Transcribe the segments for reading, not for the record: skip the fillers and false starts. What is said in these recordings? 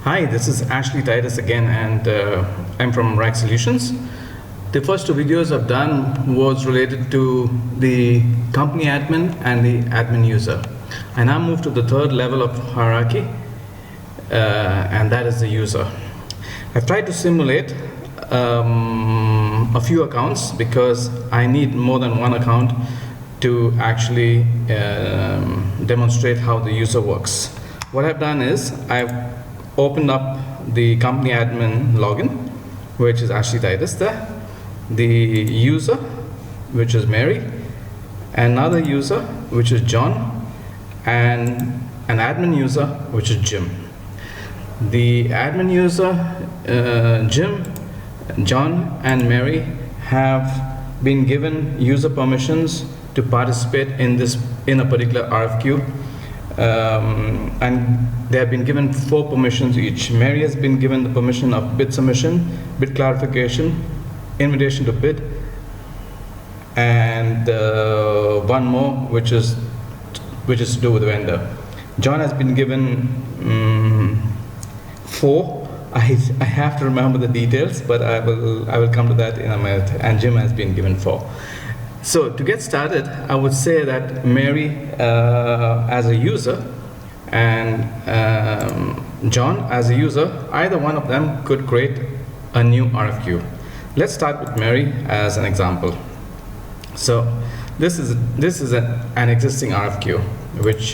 Hi, this is Ashley Titus again, and I'm from RAGS Solutions. The first two videos I've done was related to the company admin and the admin user. I now move to the third level of hierarchy, and that is the user. I've tried to simulate a few accounts because I need more than one account to actually demonstrate how the user works. What I've done is I've opened up the company admin login, which is Ashley Titus there, the user, which is Mary, another user, which is John, and an admin user, which is Jim. The admin user, Jim, John, and Mary have been given user permissions to participate in a particular RFQ, and they have been given 4 permissions each. Mary has been given the permission of bid submission, bid clarification, invitation to bid, and one more, which is to do with the vendor. John has been given 4. I have to remember the details, but I will come to that in a minute. And Jim has been given 4. So to get started, I would say that Mary as a user and John as a user, either one of them could create a new RFQ. Let's start with Mary as an example. So this is an existing RFQ which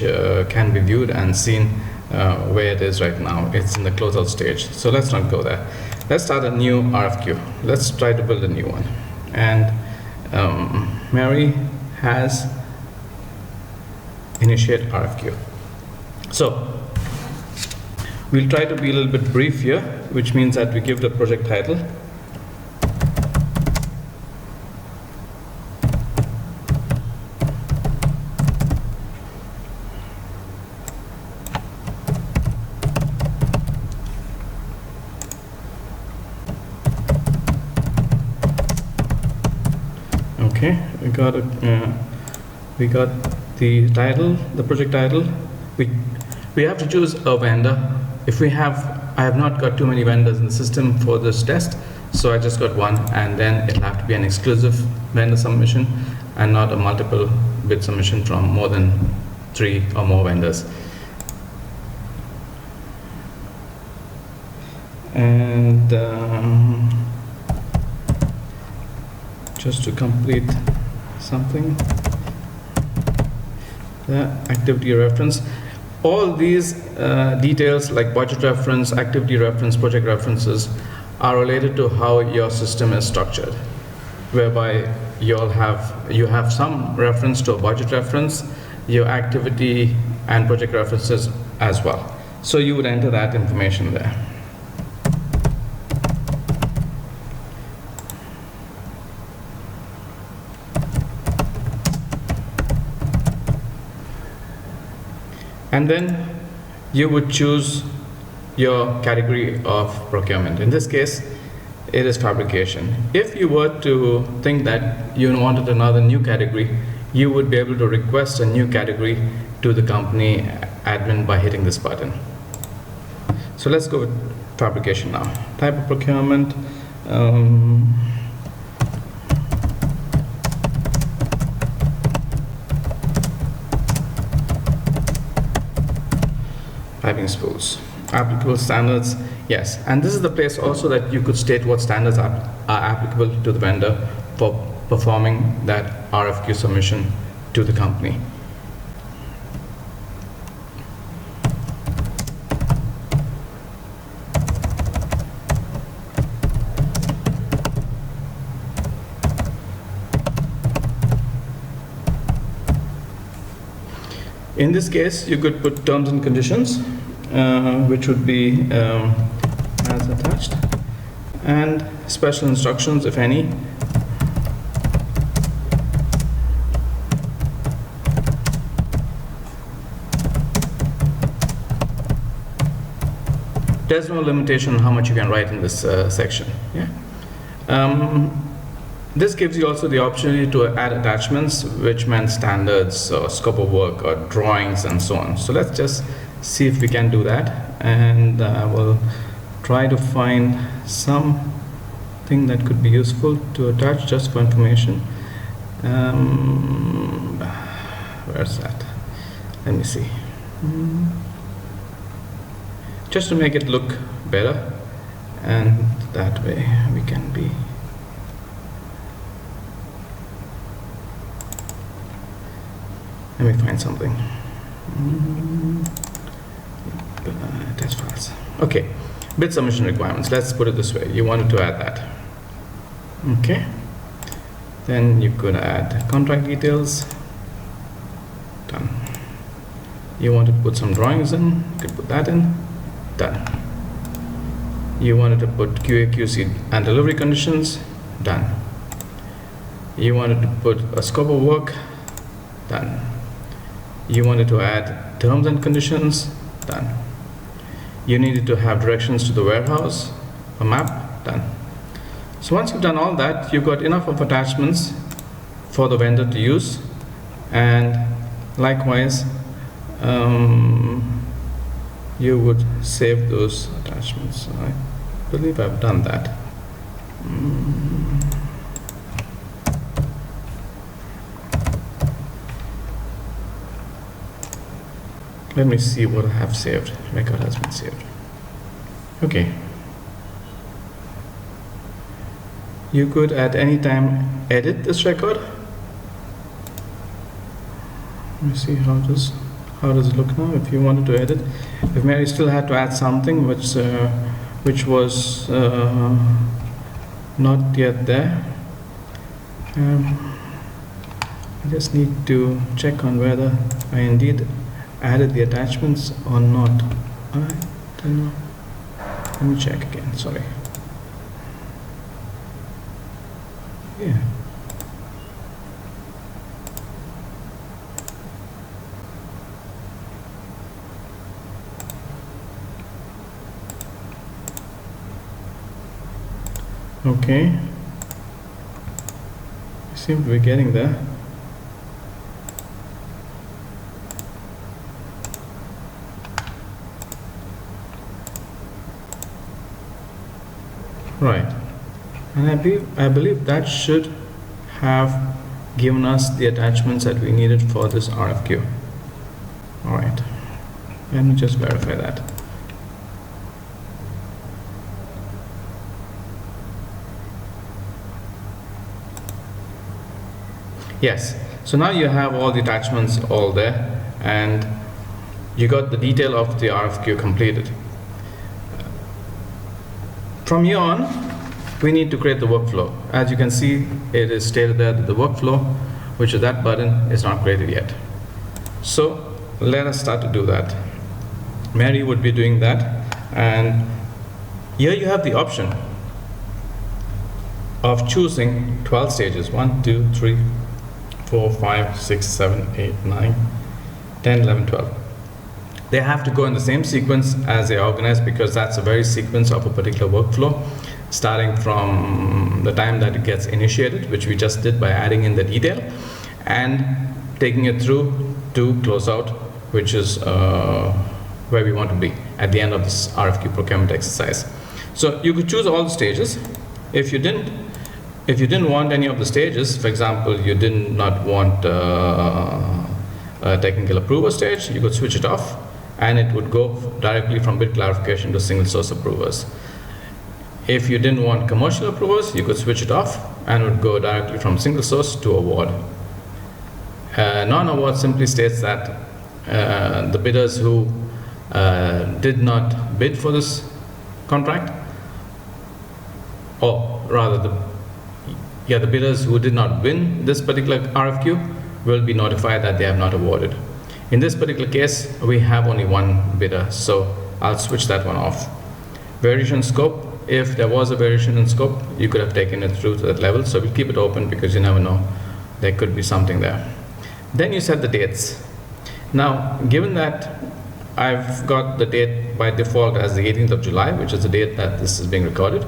can be viewed and seen where it is right now. It's in the closeout stage. So let's not go there. Let's start a new RFQ. Let's try to build a new one. And Mary has initiate RFQ. So we'll try to be a little bit brief here, which means that we give the project title. Okay, we got the title, the project title. We have to choose a vendor. I have not got too many vendors in the system for this test, so I just got one, and then it'll have to be an exclusive vendor submission and not a multiple bid submission from more than 3 or more vendors. And just to complete something, the activity reference. All these details like budget reference, activity reference, project references are related to how your system is structured, whereby you have some reference to a budget reference, your activity and project references as well. So you would enter that information there. And then you would choose your category of procurement. In this case, it is fabrication. If you were to think that you wanted another new category, you would be able to request a new category to the company admin by hitting this button. So let's go with fabrication now. Type of procurement. Piping spools. Applicable standards, yes. And this is the place also that you could state what standards are applicable to the vendor for performing that RFQ submission to the company. In this case, you could put terms and conditions, which would be as attached, and special instructions, if any. There's no limitation on how much you can write in this section. Yeah. This gives you also the opportunity to add attachments, which meant standards or scope of work or drawings and so on. So let's just see if we can do that, and I will try to find something that could be useful to attach just for information. Where's that? Let me see. Just to make it look better, and that way we can be. Let me find something. Test files. Okay, bid submission requirements. Let's put it this way. You wanted to add that. Okay. Then you could add contract details. Done. You wanted to put some drawings in. You could put that in. Done. You wanted to put QA, QC and delivery conditions. Done. You wanted to put a scope of work. Done. You wanted to add terms and conditions. Done. You needed to have directions to the warehouse, a map. Done. So once you've done all that, you've got enough of attachments for the vendor to use, and likewise you would save those attachments. I believe I've done that. Let me see what I have saved. Record has been saved. Okay. You could at any time edit this record. Let me see how does it look now. If you wanted to edit, if Mary still had to add something which was not yet there, I just need to check on whether I indeed added the attachments or not. I don't know. Let me check again. Sorry. Yeah. Okay. I seem to be getting there. Right. And I believe that should have given us the attachments that we needed for this RFQ. All right. Let me just verify that. Yes. So now you have all the attachments all there, and you got the detail of the RFQ completed. From here on, we need to create the workflow. As you can see, it is stated there that the workflow, which is that button, is not created yet. So let us start to do that. Mary would be doing that, and here you have the option of choosing 12 stages. 1, 2, 3, 4, 5, 6, 7, 8, 9, 10, 11, 12. They have to go in the same sequence as they are organized, because that's a very sequence of a particular workflow, starting from the time that it gets initiated, which we just did by adding in the detail, and taking it through to close out, which is where we want to be at the end of this RFQ procurement exercise. So you could choose all the stages. If you didn't want any of the stages, for example, you did not want a technical approver stage, you could switch it off, and it would go directly from bid clarification to single source approvers. If you didn't want commercial approvers, you could switch it off, and it would go directly from single source to award. Non-award simply states that the bidders who did not bid for this contract, or rather the bidders who did not win this particular RFQ will be notified that they have not awarded. In this particular case, we have only one bidder, so I'll switch that one off. Variation scope, if there was a variation in scope, you could have taken it through to that level, so we'll keep it open because you never know, there could be something there. Then you set the dates. Now, given that I've got the date by default as the 18th of July, which is the date that this is being recorded,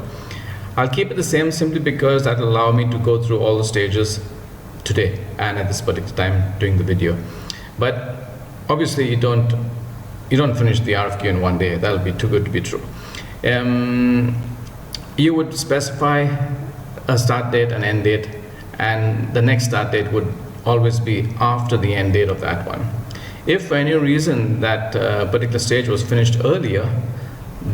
I'll keep it the same simply because that will allow me to go through all the stages today and at this particular time during the video. But obviously you don't finish the RFQ in one day. That'll be too good to be true. You would specify a start date and end date, and the next start date would always be after the end date of that one. If for any reason that particular stage was finished earlier,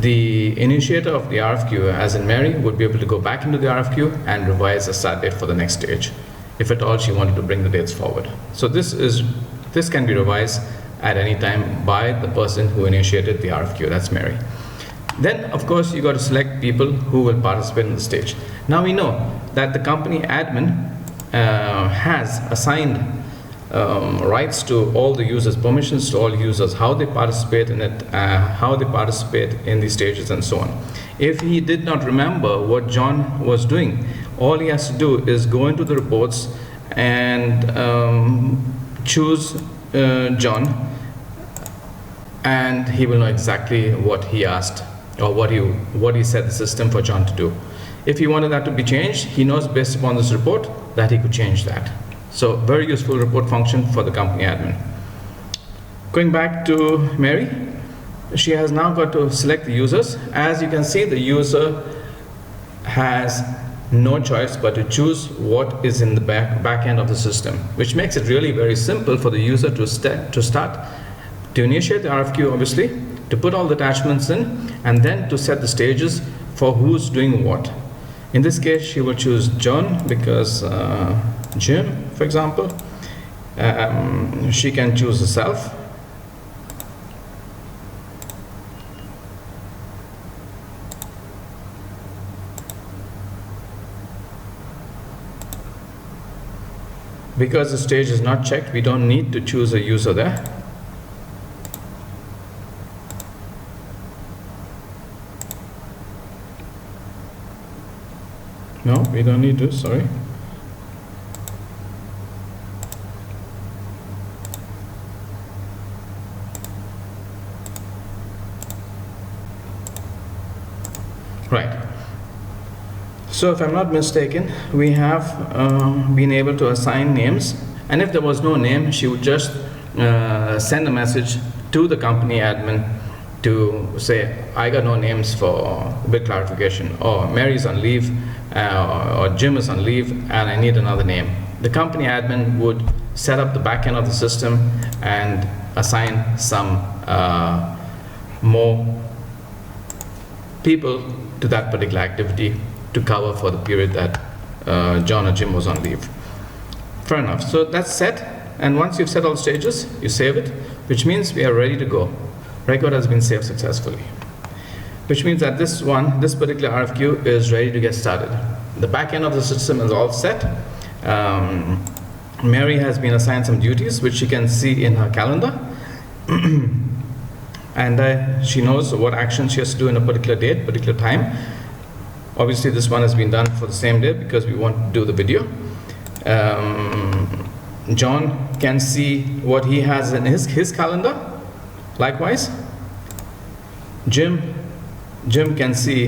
the initiator of the RFQ, as in Mary, would be able to go back into the RFQ and revise the start date for the next stage, if at all she wanted to bring the dates forward. So this can be revised at any time by the person who initiated the RFQ, that's Mary. Then, of course, you got to select people who will participate in the stage. Now we know that the company admin has assigned rights to all the users, permissions to all users, how they participate in it, how they participate in the stages, and so on. If he did not remember what John was doing, all he has to do is go into the reports and choose John, and he will know exactly what he asked or what he set the system for John to do. If he wanted that to be changed, he knows based upon this report that he could change that. So very useful report function for the company admin. Going back to Mary, she has now got to select the users. As you can see, the user has no choice but to choose what is in the back end of the system, which makes it really very simple for the user to initiate the RFQ, obviously, to put all the attachments in, and then to set the stages for who's doing what. In this case, she will choose John because Jim, for example. She can choose herself. Because the stage is not checked, we don't need to choose a user there. No, we don't need to, sorry. Right. So if I'm not mistaken, we have been able to assign names, and if there was no name, she would just send a message to the company admin to say, I got no names for bit clarification, or Mary's on leave, or Jim is on leave, and I need another name. The company admin would set up the back end of the system and assign some more people to that particular activity to cover for the period that John or Jim was on leave. Fair enough. So that's set, and once you've set all the stages, you save it, which means we are ready to go. Record has been saved successfully, which means that this particular RFQ is ready to get started. The back end of the system is all set. Mary has been assigned some duties, which you can see in her calendar. And she knows what action she has to do in a particular date, particular time. Obviously, this one has been done for the same day because we want to do the video. John can see what he has in his calendar. Likewise, Jim can see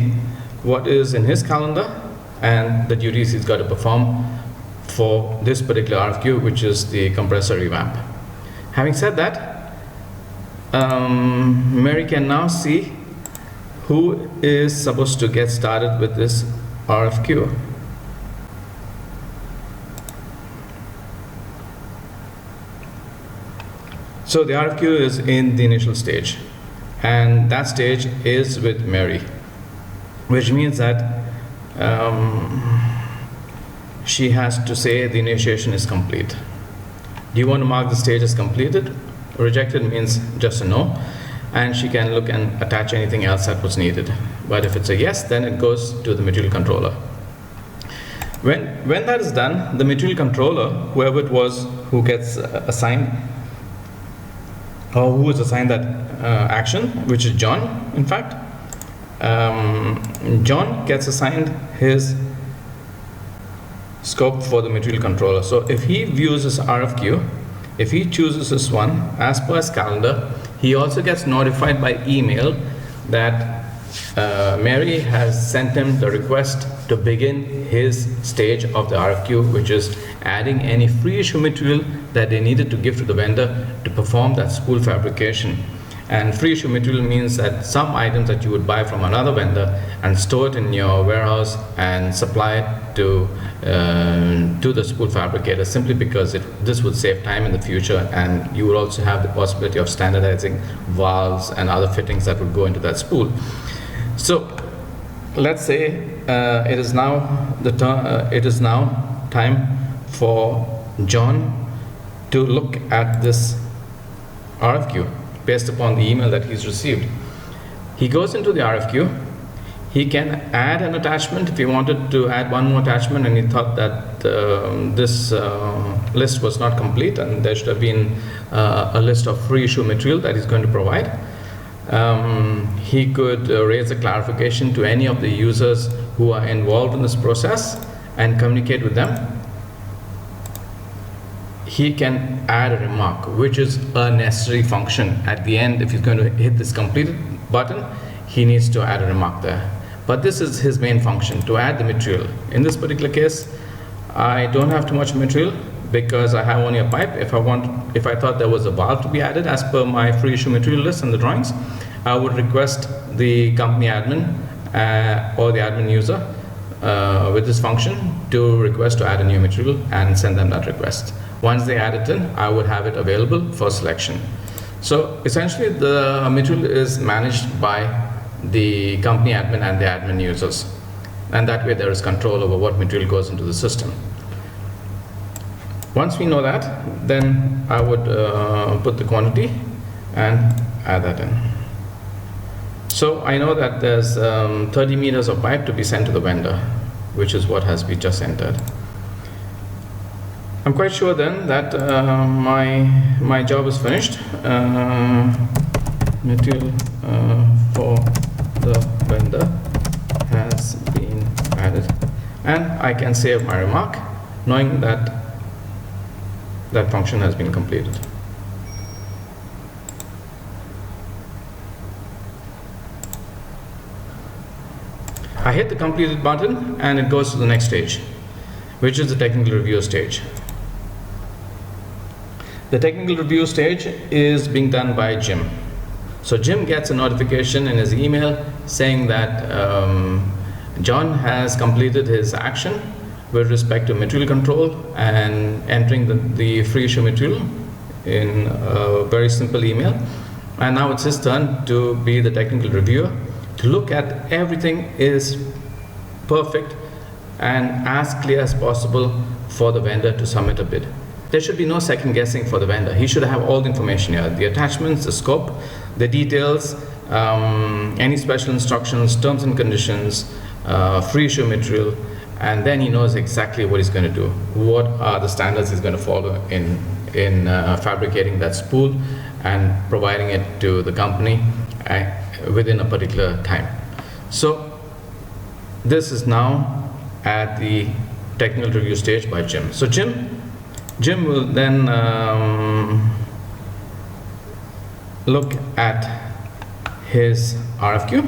what is in his calendar and the duties he's got to perform for this particular RFQ, which is the compressor revamp. Having said that, Mary can now see who is supposed to get started with this RFQ. So the RFQ is in the initial stage, and that stage is with Mary, which means that she has to say the initiation is complete. Do you want to mark the stage as completed? Rejected means just a no, and she can look and attach anything else that was needed. But if it's a yes, then it goes to the material controller. When that is done, the material controller, whoever it was who gets assigned, or who is assigned that action, which is John, in fact, John gets assigned his scope for the material controller. So if he views his RFQ, if he chooses this one as per his calendar, he also gets notified by email that Mary has sent him the request to begin his stage of the RFQ, which is adding any free issue material that they needed to give to the vendor to perform that spool fabrication. And free issue material means that some items that you would buy from another vendor and store it in your warehouse and supply it to the spool fabricator, simply because this would save time in the future, and you would also have the possibility of standardizing valves and other fittings that would go into that spool. So let's say it is now time for John to look at this RFQ based upon the email that he's received. He goes into the RFQ. He can add an attachment if he wanted to add one more attachment and he thought that this list was not complete and there should have been a list of free issue material that he's going to provide. He could raise a clarification to any of the users who are involved in this process and communicate with them. He can add a remark, which is a necessary function. At the end, if he's going to hit this completed button, he needs to add a remark there. But this is his main function, to add the material. In this particular case, I don't have too much material because I have only a pipe. If I thought there was a valve to be added as per my free issue material list and the drawings, I would request the company admin or the admin user with this function to request to add a new material and send them that request. Once they add it in, I would have it available for selection. So essentially the material is managed by the company admin and the admin users, and that way there is control over what material goes into the system. Once we know that, then I would put the quantity and add that in. So I know that there's 30 meters of pipe to be sent to the vendor, which is what has been just entered. I'm quite sure then that my job is finished. Material for the vendor has been added, and I can save my remark knowing that that function has been completed. I hit the completed button and it goes to the next stage, which is the technical review stage. The technical review stage is being done by Jim. So Jim gets a notification in his email saying that John has completed his action with respect to material control and entering the free issue material in a very simple email. And now it's his turn to be the technical reviewer, to look at everything is perfect and as clear as possible for the vendor to submit a bid. There should be no second guessing for the vendor. He should have all the information here, the attachments, the scope, the details, any special instructions, terms and conditions, free issue material, and then he knows exactly what he's going to do. What are the standards he's going to follow in fabricating that spool and providing it to the company within a particular time. So this is now at the technical review stage by Jim. So Jim will then look at his RFQ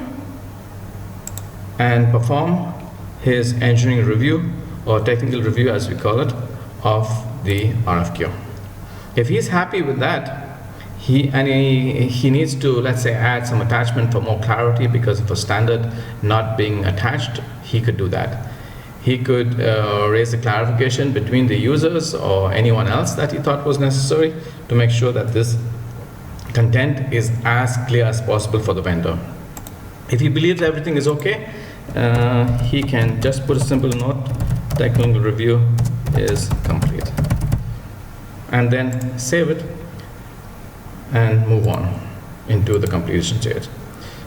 and perform his engineering review, or technical review as we call it, of the RFQ. If he's happy with that, he needs to, let's say, add some attachment for more clarity because of a standard not being attached, he could do that. He could raise a clarification between the users or anyone else that he thought was necessary to make sure that this content is as clear as possible for the vendor. If he believes everything is okay, he can just put a simple note, technical review is complete, and then save it and move on into the completion stage.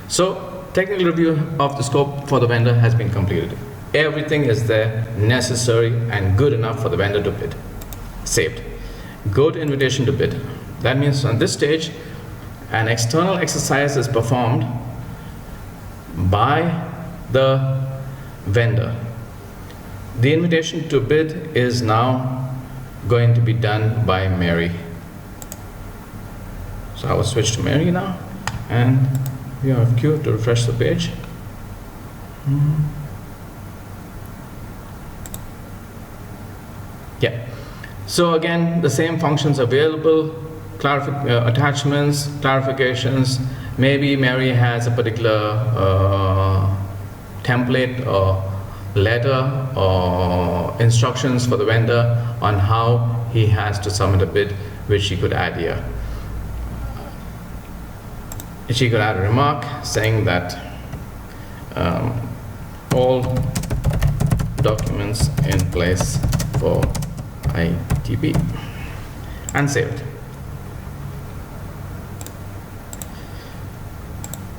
So technical review of the scope for the vendor has been completed. Everything is there, necessary and good enough for the vendor to bid. Saved. Go to invitation to bid. That means on this stage, an external exercise is performed by the vendor. The invitation to bid is now going to be done by Mary. So I will switch to Mary now, and we have Q to refresh the page. Yeah. So again, the same functions available attachments, clarifications. Maybe Mary has a particular template or letter or instructions for the vendor on how he has to submit a bid, which she could add here. She could add a remark saying that all documents in place for ITB, and save it.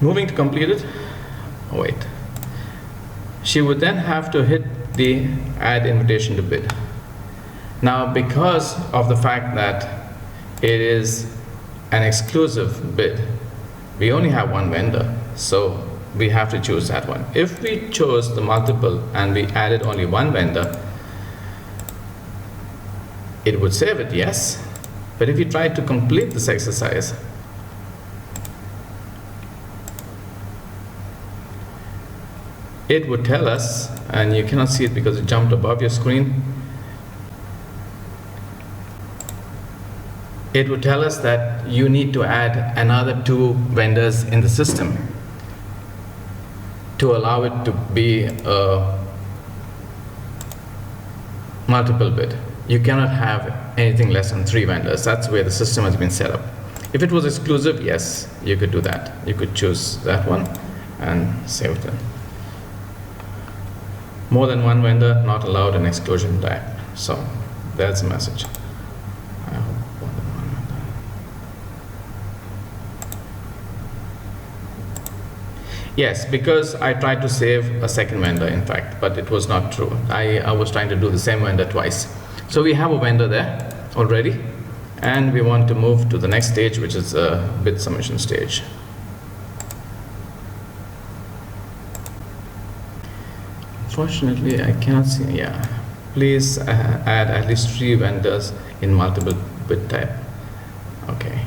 Moving to completed. Oh, wait. She would then have to hit the add invitation to bid. Now, because of the fact that it is an exclusive bid, we only have one vendor, so we have to choose that one. If we chose the multiple and we added only one vendor, it would save it, yes. But if you try to complete this exercise, it would tell us, and you cannot see it because it jumped above your screen, it would tell us that you need to add another 2 vendors in the system to allow it to be a multiple bid. You cannot have anything less than 3 vendors. That's where the system has been set up. If it was exclusive, yes, you could do that. You could choose that one and save it. More than one vendor not allowed in exclusion type. So that's the message. I hope more than one vendor. Yes, because I tried to save a second vendor, in fact, but it was not true. I was trying to do the same vendor twice. So we have a vendor there already, and we want to move to the next stage, which is a bid submission stage. Unfortunately, I cannot see. Yeah, please add at least 3 vendors in multiple bid type. Okay.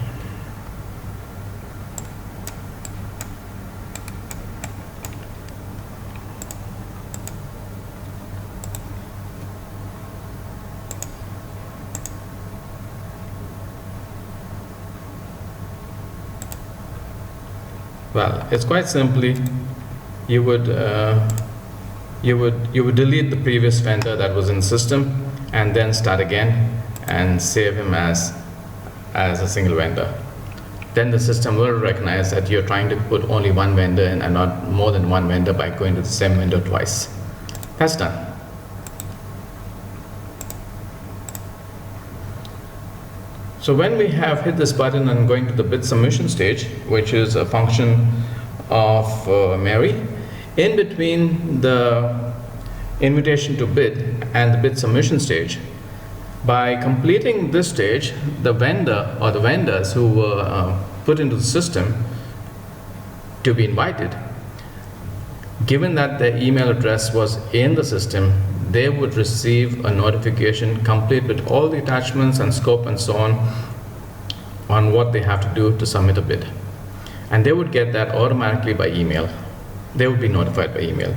Well, it's quite simply, you would delete the previous vendor that was in the system and then start again and save him as a single vendor. Then the system will recognize that you're trying to put only one vendor in and not more than one vendor by going to the same vendor twice. That's done. So when we have hit this button and going to the bid submission stage, which is a function of Mary, in between the invitation to bid and the bid submission stage, by completing this stage, the vendor or the vendors who were put into the system to be invited, given that their email address was in the system, they would receive a notification complete with all the attachments and scope and so on what they have to do to submit a bid. And they would get that automatically by email. They would be notified by email.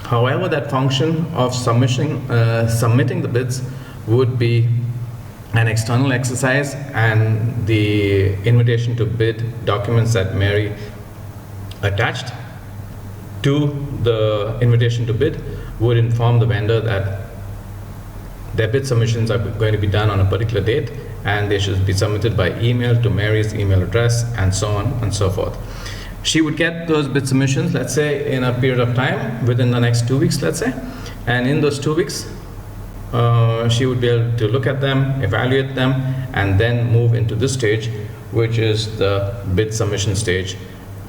However, that function of submitting the bids would be an external exercise, and the invitation to bid documents that Mary attached to the invitation to bid would inform the vendor that their bid submissions are going to be done on a particular date, and they should be submitted by email to Mary's email address, and so on and so forth. She would get those bid submissions, let's say, in a period of time, within the next 2 weeks, let's say, and in those 2 weeks, she would be able to look at them, evaluate them, and then move into this stage, which is the bid submission stage,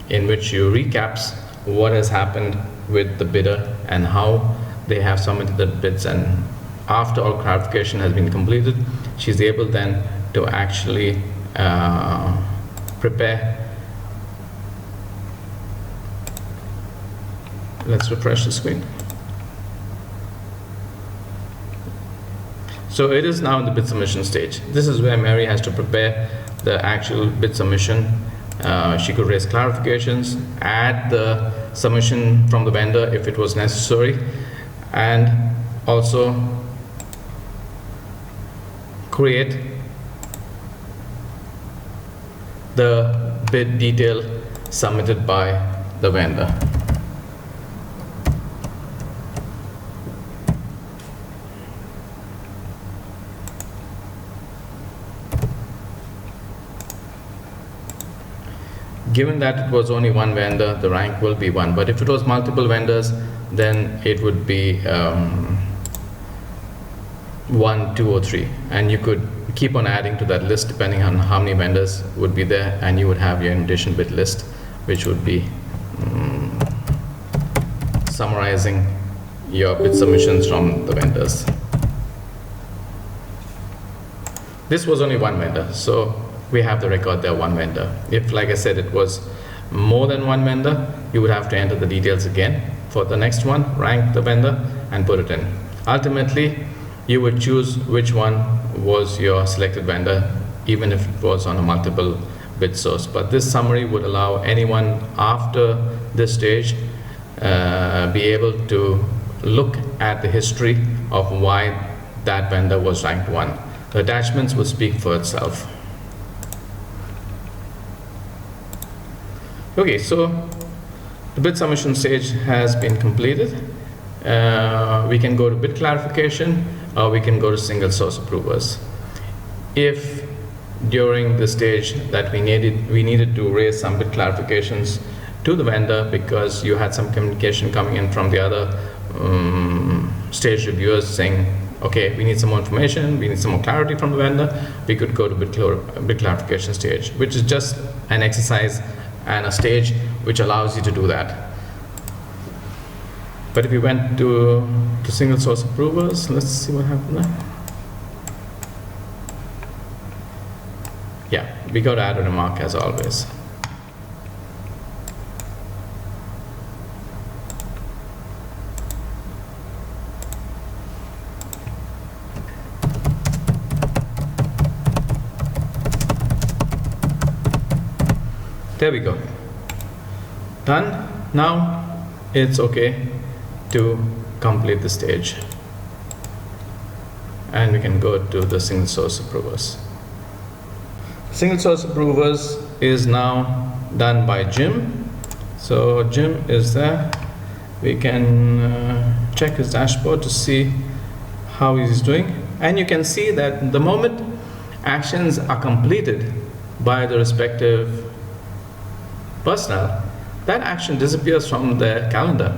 in which you recaps what has happened with the bidder and how they have submitted the bids. And after all clarification has been completed, she's able then to actually prepare. Let's refresh the screen. So it is now in the bid submission stage. This is where Mary has to prepare the actual bid submission. She could raise clarifications, add the submission from the vendor if it was necessary, and also create the bid detail submitted by the vendor. Given that it was only one vendor, the rank will be 1. But if it was multiple vendors, then it would be 1, 2, or 3. And you could keep on adding to that list depending on how many vendors would be there, and you would have your invitation bid list, which would be summarizing your bid submissions from the vendors. This was only one vendor, so we have the record there, one vendor. If, like I said, it was more than one vendor, you would have to enter the details again for the next one, rank the vendor, and put it in. Ultimately, you would choose which one was your selected vendor, even if it was on a multiple bid source. But this summary would allow anyone after this stage be able to look at the history of why that vendor was ranked 1. The attachments will speak for itself. Okay, so the bid submission stage has been completed. We can go to bid clarification, or we can go to single source approvers. If during the stage that we needed to raise some bid clarifications to the vendor because you had some communication coming in from the other stage reviewers saying, okay, we need some more information, we need some more clarity from the vendor, we could go to bid clarification stage, which is just an exercise and a stage which allows you to do that. But if you went to single source approvers, let's see what happened there. Yeah, we got to add a remark as always. There we go. Done. Now it's okay to complete the stage. And we can go to the single source approvers. Single source approvers is now done by Jim. So Jim is there. We can check his dashboard to see how he's doing. And you can see that the moment actions are completed by the respective personnel, that action disappears from the calendar.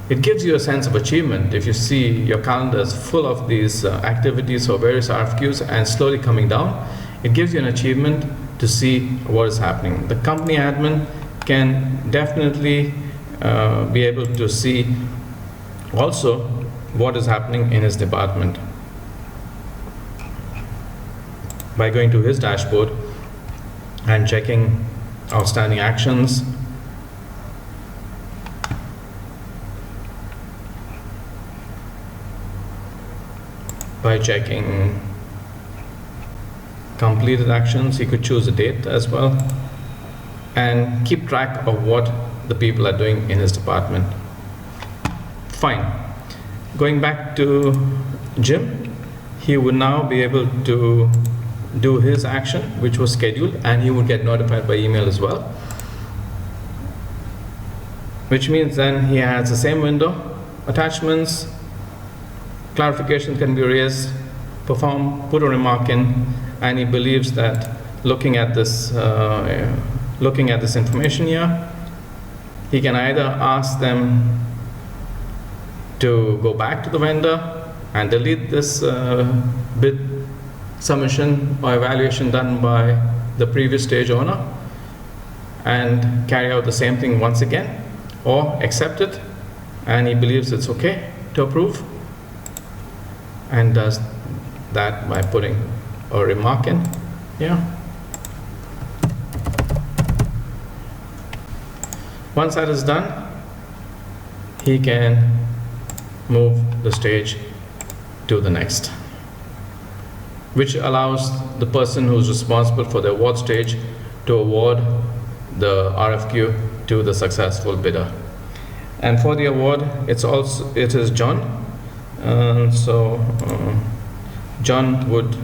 It gives you a sense of achievement if you see your calendar is full of these activities for various RFQs and slowly coming down. It gives you an achievement to see what is happening. The company admin can definitely be able to see also what is happening in his department by going to his dashboard and checking outstanding actions, by checking completed actions. He could choose a date as well and keep track of what the people are doing in his department. Fine. Going back to Jim, he would now be able to do his action, which was scheduled, and he would get notified by email as well, which means then he has the same window, attachments, clarification can be raised, perform, put a remark in, and he believes that looking at this information here, he can either ask them to go back to the vendor and delete this bid submission or evaluation done by the previous stage owner and carry out the same thing once again, or accept it and he believes it's okay to approve and does that by putting a remark in here. Once that is done, he can move the stage to the next, which allows the person who's responsible for the award stage to award the RFQ to the successful bidder. And for the award, it is John. John would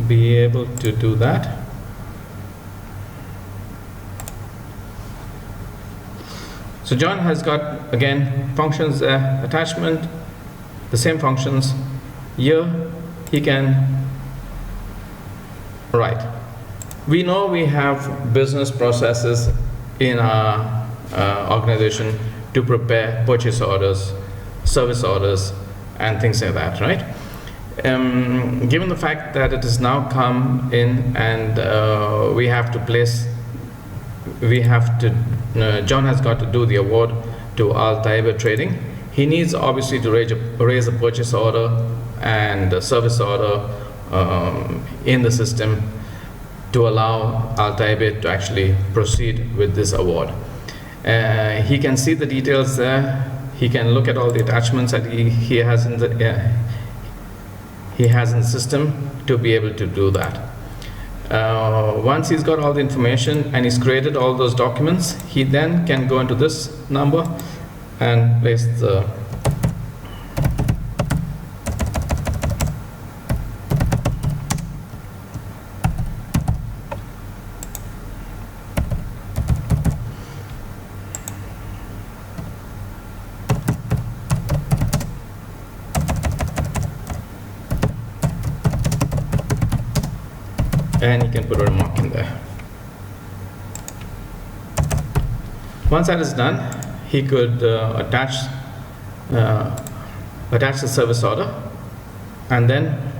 be able to do that. So John has got, again, functions there, attachment, the same functions. Here he can write. We know we have business processes in our organization to prepare purchase orders, service orders, and things like that, right? Given the fact that it has now come in and we have to place, John has got to do the award to Al Taiba Trading. He needs obviously to raise a purchase order and a service order in the system to allow Al Taiba to actually proceed with this award. He can see the details there. He can look at all the attachments that he has in the system to be able to do that. Once he's got all the information and he's created all those documents, he then can go into this number and place the and you can put a remark in there. Once that is done, he could attach the service order and then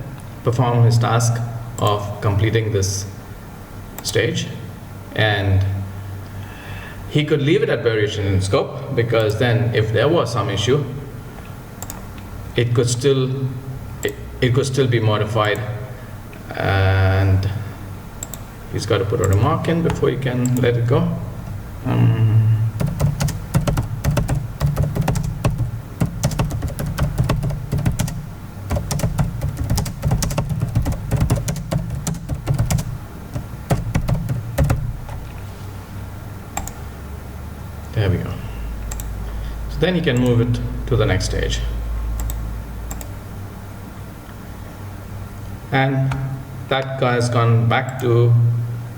perform his task of completing this stage. And he could leave it at variation in scope, because then if there was some issue, it could still be modified, and he's got to put a remark in before he can let it go. There we go. So then you can move it to the next stage. And that guy has gone back to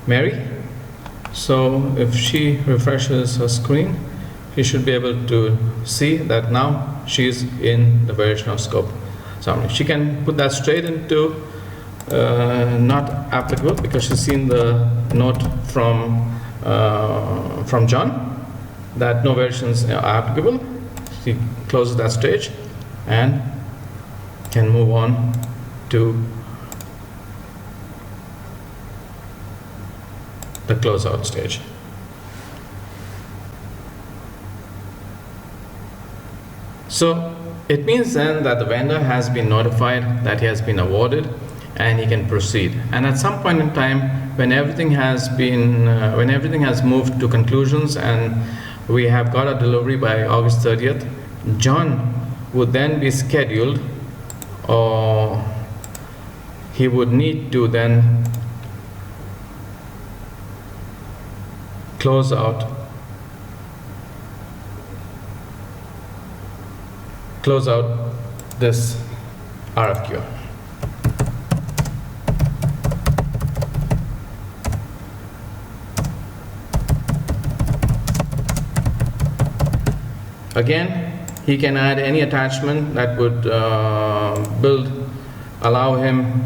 Mary. So if she refreshes her screen, she should be able to see that now she's in the variation of scope summary. She can put that straight into not applicable, because she's seen the note from John that no variations are applicable. She closes that stage and can move on to the closeout stage. So it means then that the vendor has been notified that he has been awarded and he can proceed. And at some point in time, when everything has moved to conclusions and we have got a delivery by August 30th, John would then be scheduled, or he would need to then close out this RFQ. Again, he can add any attachment that would allow him,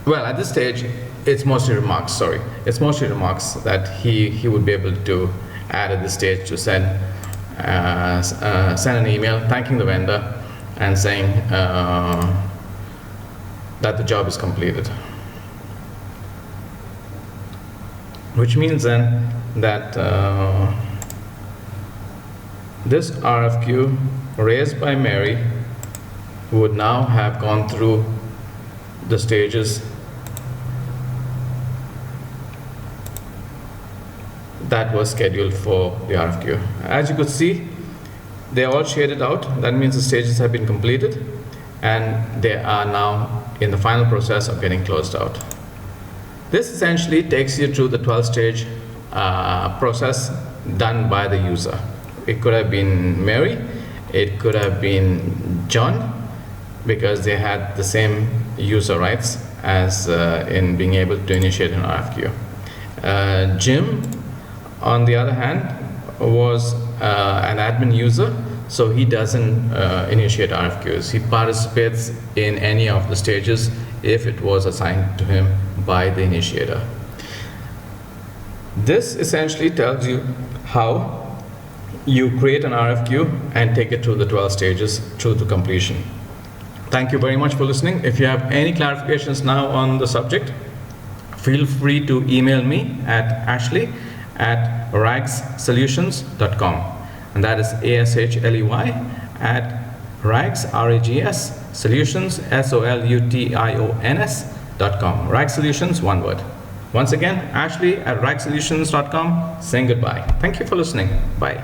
well, at this stage, it's mostly remarks, It's mostly remarks that he would be able to add at this stage to send an email thanking the vendor and saying that the job is completed. Which means then that this RFQ raised by Mary would now have gone through the stages that was scheduled for the RFQ. As you could see, they are all shaded out. That means the stages have been completed and they are now in the final process of getting closed out. This essentially takes you through the 12-stage process done by the user. It could have been Mary, it could have been John, because they had the same user rights as in being able to initiate an RFQ. Jim, on the other hand, was an admin user, so he doesn't initiate RFQs. He participates in any of the stages if it was assigned to him by the initiator. This essentially tells you how you create an RFQ and take it through the 12 stages through to completion. Thank you very much for listening. If you have any clarifications now on the subject, feel free to email me at ashley@ragssolutions.com, and that is ASHLEY at RAGS, RAGS, solutions, SOLUTIONS.com. RAGS Solutions, one word. Once again, Ashley@ragssolutions.com, saying goodbye. Thank you for listening. Bye.